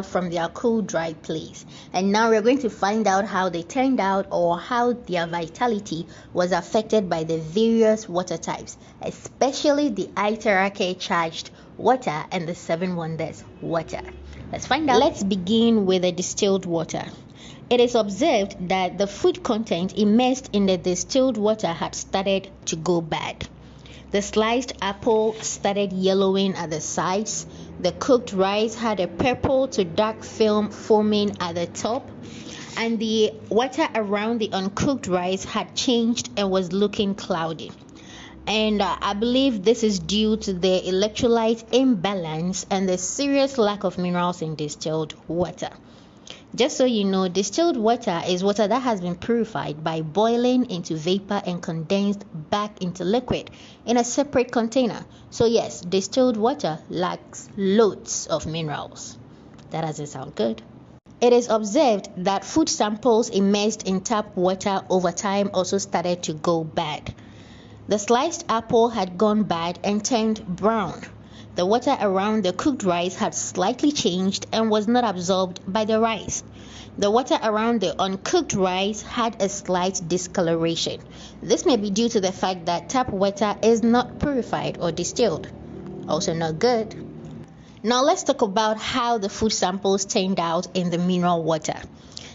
from their cool, dry place. And now we're going to find out how they turned out or how their vitality was affected by the various water types, especially the Iterake charged water and the Seven Wonders water. Let's find out. Let's begin with the distilled water. It is observed that the food content immersed in the distilled water had started to go bad. The sliced apple started yellowing at the sides. The cooked rice had a purple to dark film forming at the top, and the water around the uncooked rice had changed and was looking cloudy. And I believe this is due to the electrolyte imbalance and the serious lack of minerals in distilled water. Just so you know, distilled water is water that has been purified by boiling into vapor and condensed back into liquid in a separate container. So yes, distilled water lacks loads of minerals. That doesn't sound good. It is observed that food samples immersed in tap water over time also started to go bad. The sliced apple had gone bad and turned brown. The water around the cooked rice had slightly changed and was not absorbed by the rice. The water around the uncooked rice had a slight discoloration. This may be due to the fact that tap water is not purified or distilled. Also not good. Now let's talk about how the food samples turned out in the mineral water.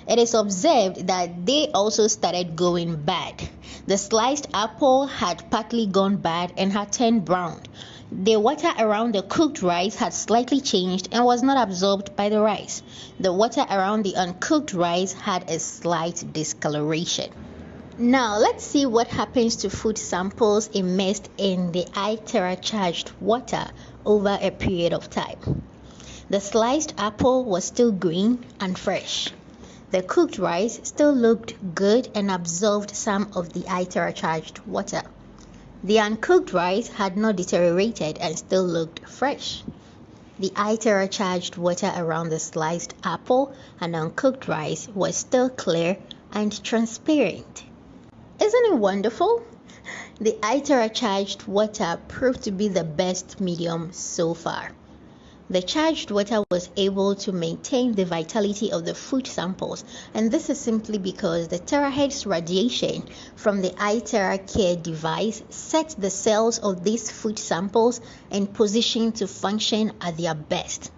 It is observed that they also started going bad. The sliced apple had partly gone bad and had turned brown. The water around the cooked rice had slightly changed and was not absorbed by the rice. The water around the uncooked rice had a slight discoloration. Now let's see what happens to food samples immersed in the Itera charged water over a period of time. The sliced apple was still green and fresh. The cooked rice still looked good and absorbed some of the Itera charged water. The uncooked rice had not deteriorated and still looked fresh. The Itera charged water around the sliced apple and uncooked rice was still clear and transparent. Isn't it wonderful? The Itera charged water proved to be the best medium so far. The charged water was able to maintain the vitality of the food samples, and this is simply because the terahertz radiation from the Iterake device set the cells of these food samples in position to function at their best.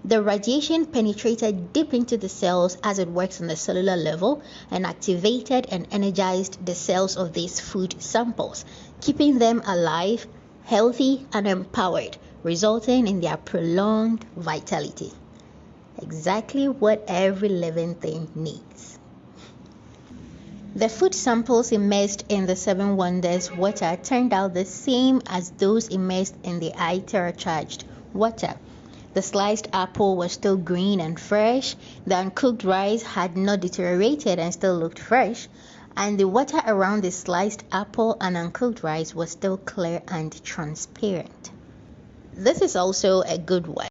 The radiation penetrated deep into the cells as it works on the cellular level and activated and energized the cells of these food samples, keeping them alive, healthy, and empowered, resulting in their prolonged vitality. Exactly what every living thing needs. The food samples immersed in the Seven Wonders water turned out the same as those immersed in the Itera charged water. The sliced apple was still green and fresh, the uncooked rice had not deteriorated and still looked fresh, and the water around the sliced apple and uncooked rice was still clear and transparent. This is also a good one.